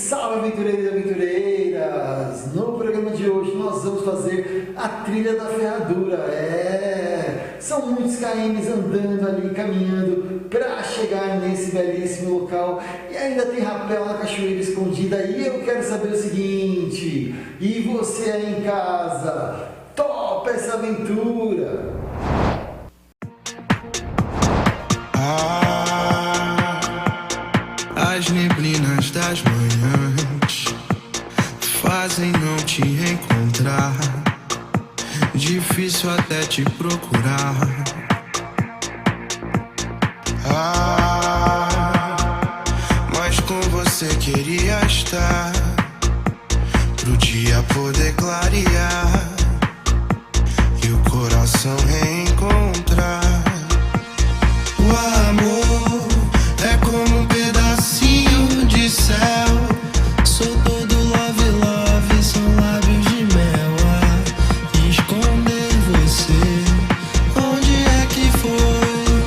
Salve aventureiros e aventureiras! No programa de hoje nós vamos fazer a trilha da ferradura. São muitos KMs andando ali, caminhando para chegar nesse belíssimo local e ainda tem rapel na cachoeira escondida. E eu quero saber o seguinte: e você aí em casa, topa essa aventura? As neblinas das manhãs fazem não te encontrar, difícil até te procurar. Mas com você queria estar, pro dia poder clarear e o coração reencontrar. O amor é como um pedacinho de céu. Sou todo love, love, são lábios de mel a esconder você. Onde é que foi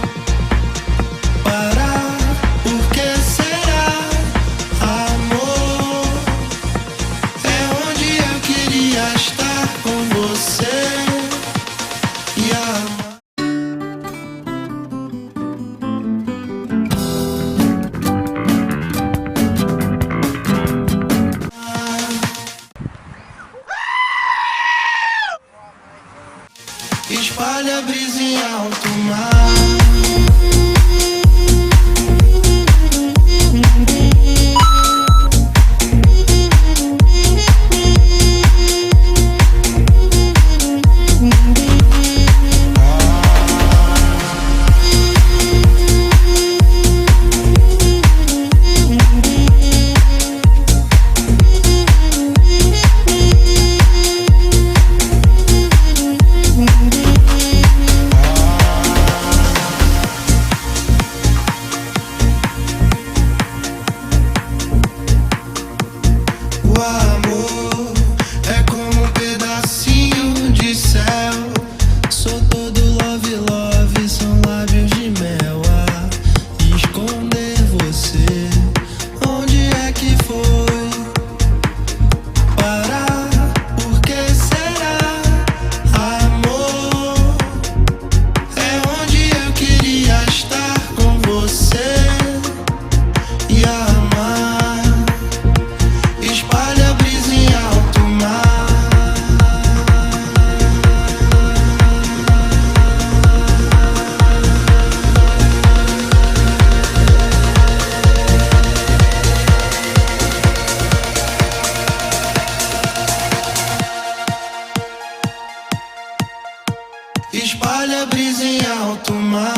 parar? Por que será? Amor é onde eu queria estar com você e amar. Espalha a brisa em alto mar. O amor é como um pedacinho de céu. Sou todo love, love, são lábios de mel a esconder você. Onde é que foi parar? Por que será? Amor é onde eu queria estar com você e amar. Espalha a brisa em alto mar. Espalha a brisa em alto mar.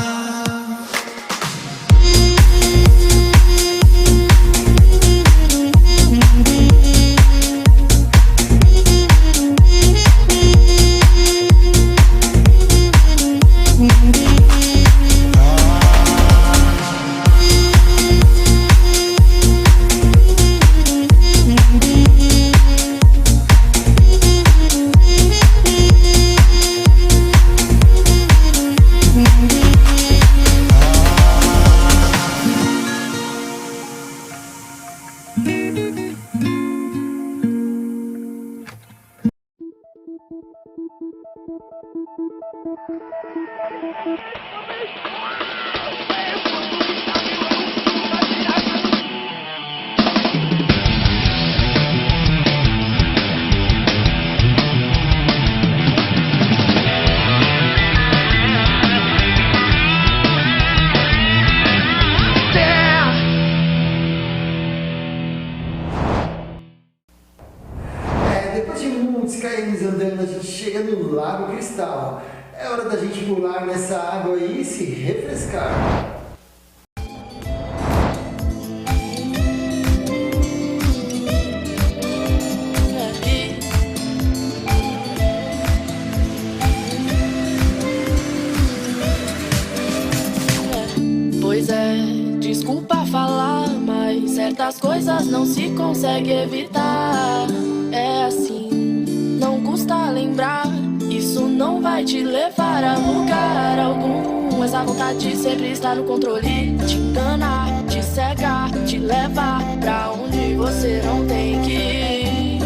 Depois de muitos KMs andando, a gente chega no Lago Cristal. É hora da gente pular nessa água aí e se refrescar. certas coisas não se consegue evitar. É assim, não custa lembrar. Isso não vai te levar a lugar algum. Essa vontade de sempre estar no controle te engana, te cega, te leva pra onde você não tem que ir.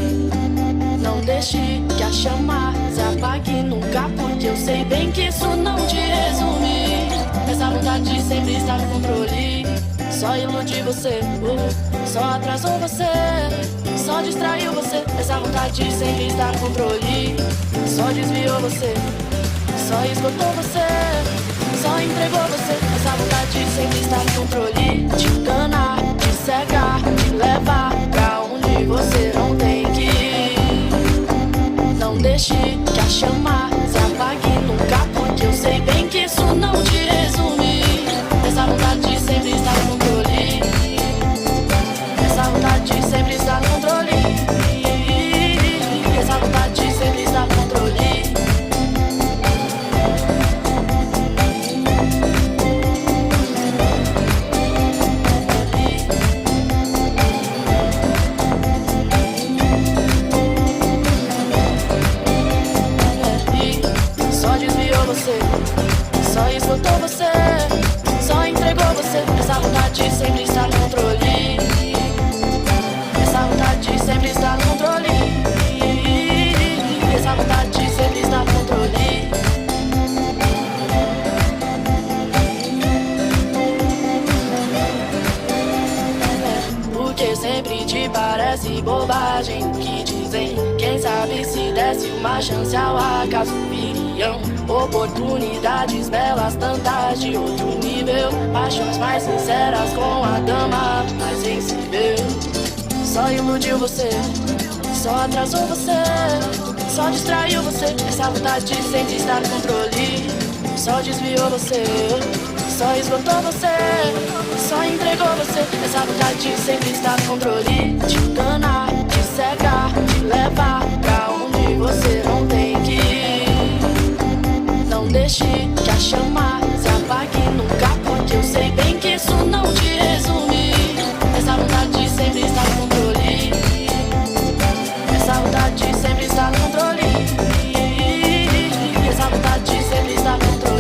Não deixe que a chama se apague nunca, porque eu sei bem que isso não te resume. Essa vontade de sempre estar no controle só ilude você, só atrasou você, só distraiu você. Essa vontade de sempre estar no controle só desviou você, só esgotou você, só entregou você. Essa vontade de sempre estar no controle te engana, te cega, te leva pra onde você não tem que ir. Não deixe que a chama se apague nunca, porque eu sei bem que isso não te resume. Essa vontade de sempre estar no controle, essa vontade de sempre estar no controle, essa vontade de sempre estar no controle. Só desviou você, só esgotou você, só entregou você. Essa vontade de sempre estar no controle, essa vontade de sempre estar no controle, essa vontade de sempre estar no controle. Porque sempre te parece bobagem que dizem. Quem sabe se desse uma chance ao acaso viriam oportunidades belas, tantas de outro nível. Paixões mais sinceras com a dama mais sensível. Só iludiu você, só atrasou você, só distraiu você. Essa vontade de sempre estar no controle só desviou você, só esgotou você, só entregou você. Essa vontade de sempre estar no controle te engana, te cega, te leva pra onde você não tem que ir. Não deixe que a chama se apague nunca, porque eu sei bem que isso não te resume. Essa vontade de sempre estar no controle, essa vontade de sempre estar no controle, essa vontade de sempre estar no controle.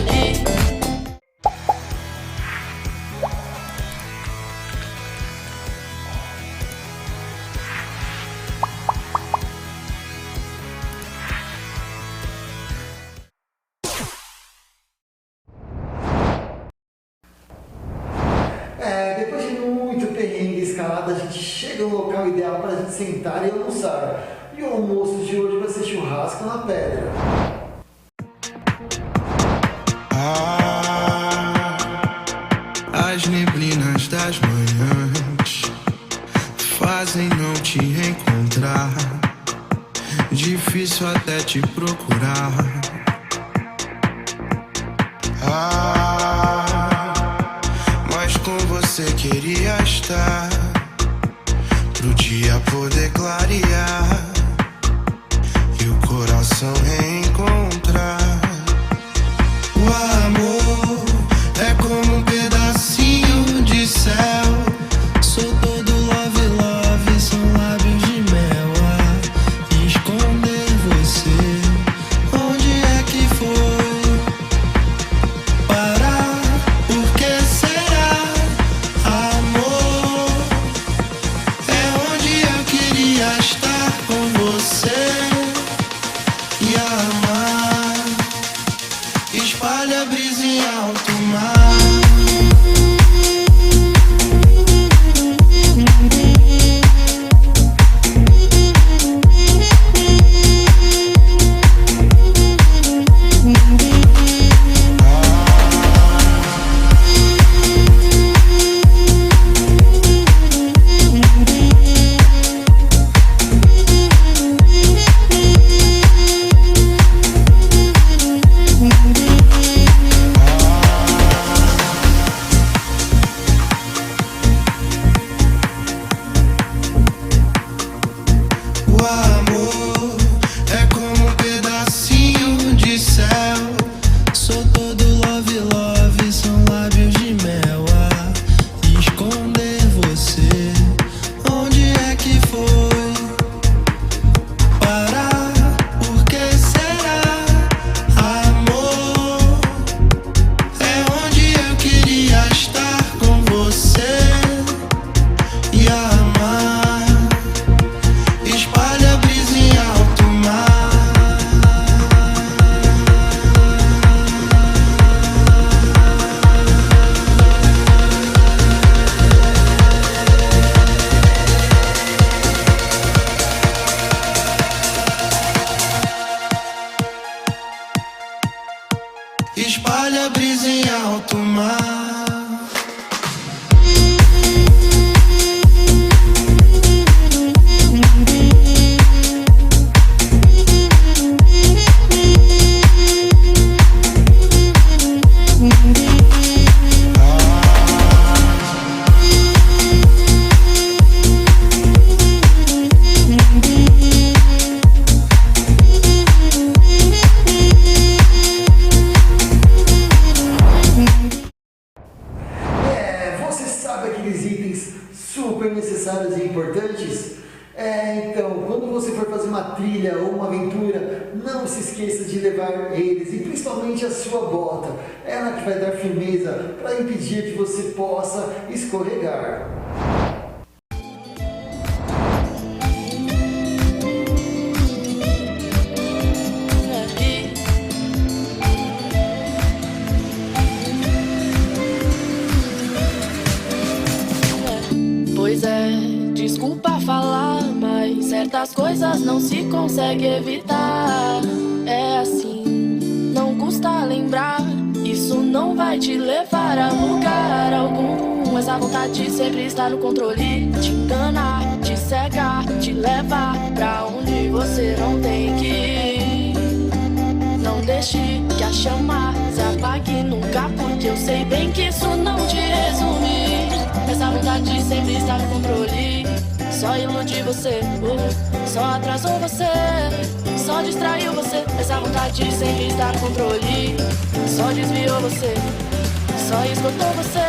Depois de muito perrengue e escalada, a gente chega no local ideal para a gente sentar e almoçar. E o almoço de hoje vai ser churrasco na pedra. As neblinas das manhãs fazem não te encontrar. Difícil até te procurar. Mas com você queria estar, pro dia poder clarear e o coração reencontrar. O amor é como um pedacinho de céu. Sou todo love, love, são lábios de mel a esconder você. Onde é que foi parar? Por que será? Amor é onde eu queria estar com você. E a mar. Aqueles itens super necessários e importantes? Então, quando você for fazer uma trilha ou uma aventura, não se esqueça de levar eles, e principalmente a sua bota. Ela que vai dar firmeza para impedir que você possa escorregar. Pois é, desculpa falar, mas certas coisas não se consegue evitar. É assim, não custa lembrar, isso não vai te levar a lugar algum. Essa vontade sempre está no controle, te enganar, te cegar, te levar pra onde você não tem que ir. Não deixe que a chama se apague nunca, porque eu sei bem que isso não te resume. Essa vontade sempre está no controle, só ilude você, só atrasou você, só distraiu você. Essa vontade sempre está no controle, só desviou você, só esgotou você,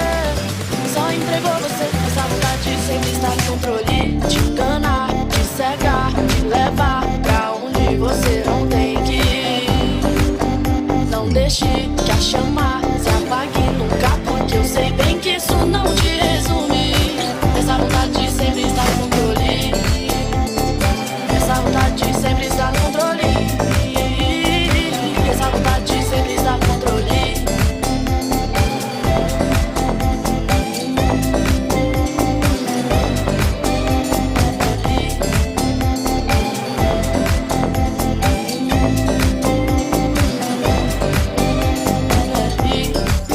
só entregou você. Essa vontade sempre está no controle, te enganar, te cegar, te levar pra onde você não tem que ir. Não deixe que a chama se apague nunca, porque eu sei bem que isso não te resume. Essa vontade sempre está no controle, essa vontade sempre está no controle, essa vontade sempre está no controle.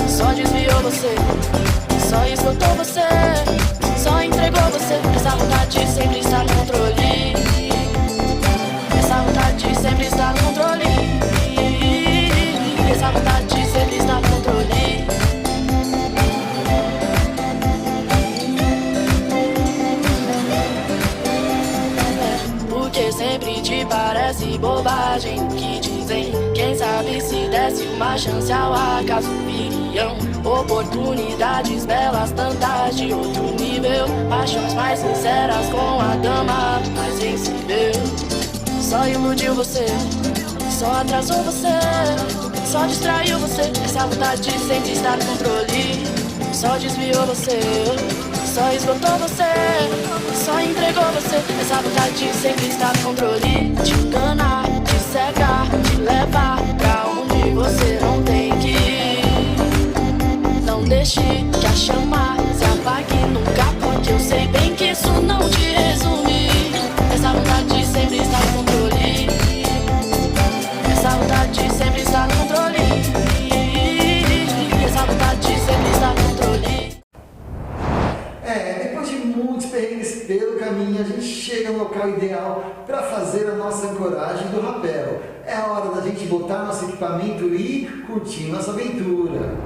Só desviou você, só esgotou você, só entregou você. Essa vontade sempre está no controle, essa vontade sempre está no controle, essa vontade sempre está no controle. Porque sempre te parece bobagem que dizem. Quem sabe se desse uma chance ao acaso viriam oportunidades belas, tantas de outro nível, paixões mais sinceras com a dama mais sensível. Só iludiu você, só atrasou você, só distraiu você. Essa vontade sempre está no controle, só desviou você, só esgotou você, só entregou você. Essa vontade sempre está no controle, te enganar, te cegar, te levar pra onde você não tem que ir. Não deixe que a chama se apague nunca, porque eu sei bem que isso não te resume. Essa vontade sempre está no controle, essa vontade sempre está no controle, essa vontade sempre está no controle. Depois de muitos perrengues pelo caminho, a gente chega no local ideal para fazer a nossa ancoragem do rapel. É hora da gente botar nosso equipamento e curtir nossa aventura.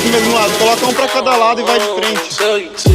do mesmo lado. Coloca um pra cada lado e vai de frente.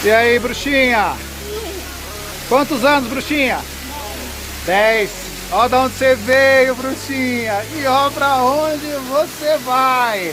E aí, bruxinha? Quantos anos, bruxinha? 10. Ó de onde você veio, bruxinha. E ó pra onde você vai.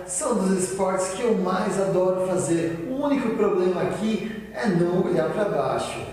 são dos esportes que eu mais adoro fazer. O único problema aqui é não olhar para baixo.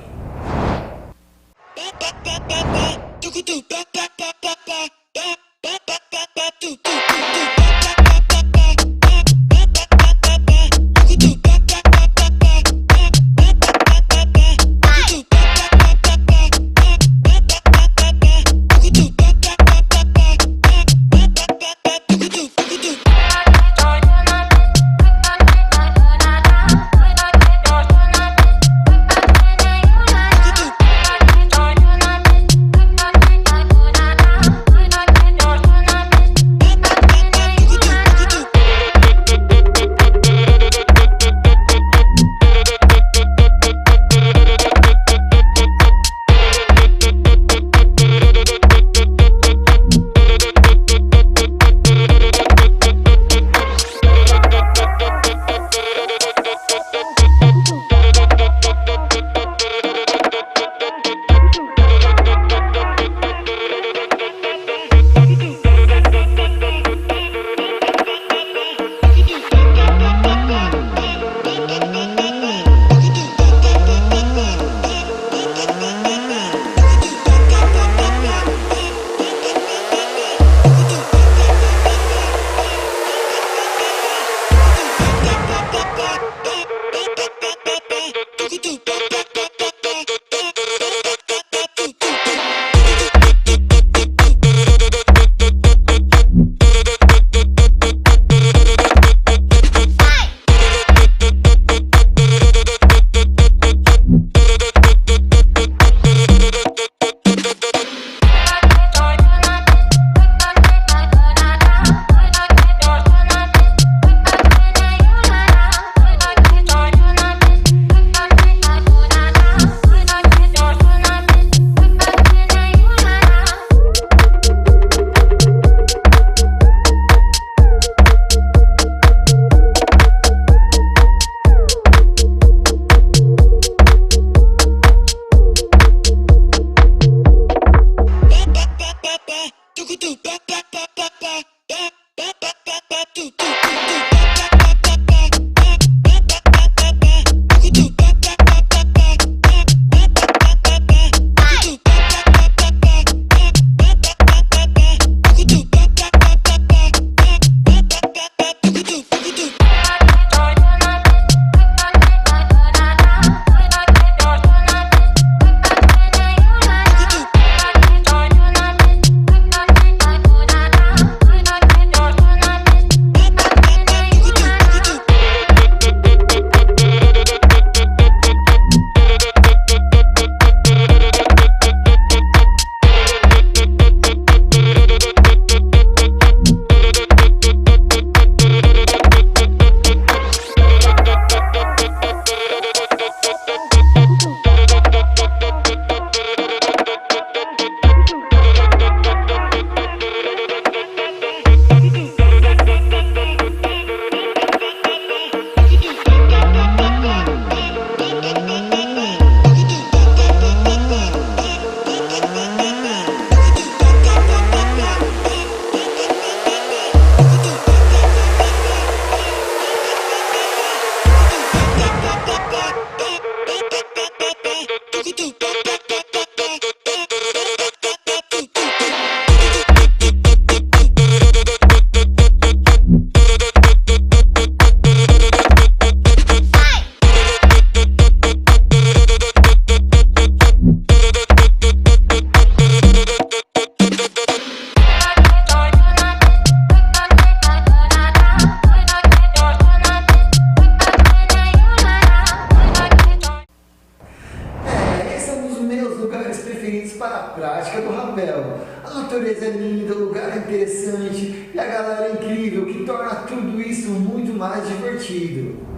para a prática do rapel. A natureza é linda, o lugar é interessante e a galera é incrível, que torna tudo isso muito mais divertido.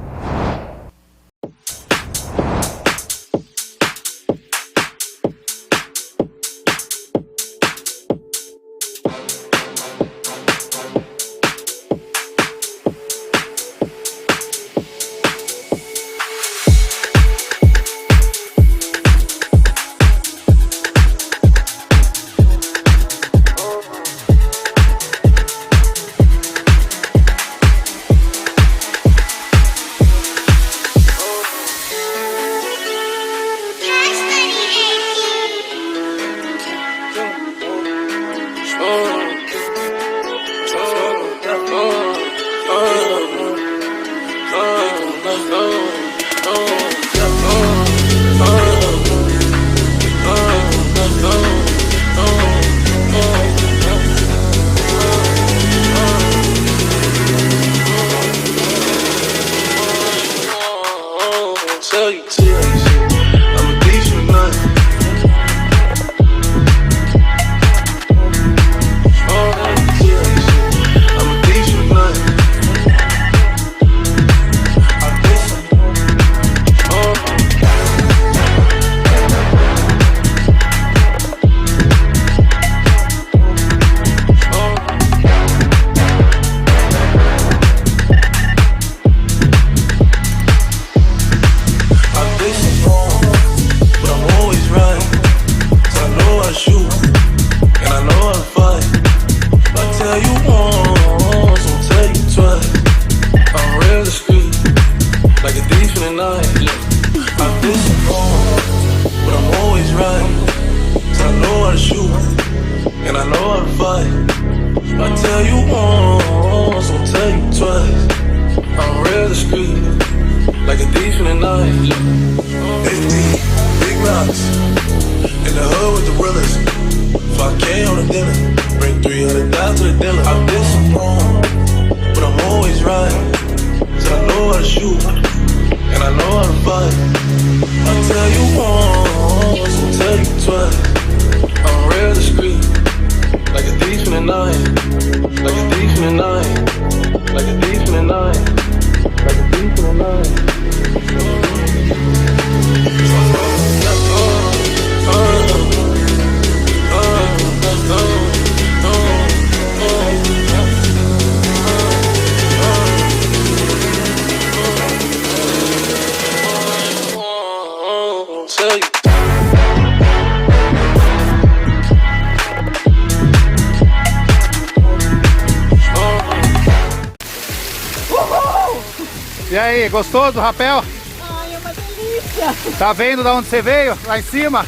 E aí, gostou do rapel? Ai, é uma delícia! Tá vendo de onde você veio? Lá em cima?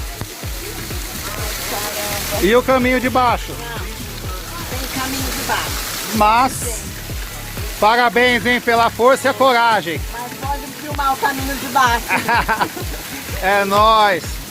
Caramba! E o caminho de baixo? Não, tem caminho de baixo. Mas, parabéns, hein, pela força e a coragem. Mas pode filmar o caminho de baixo. É nóis!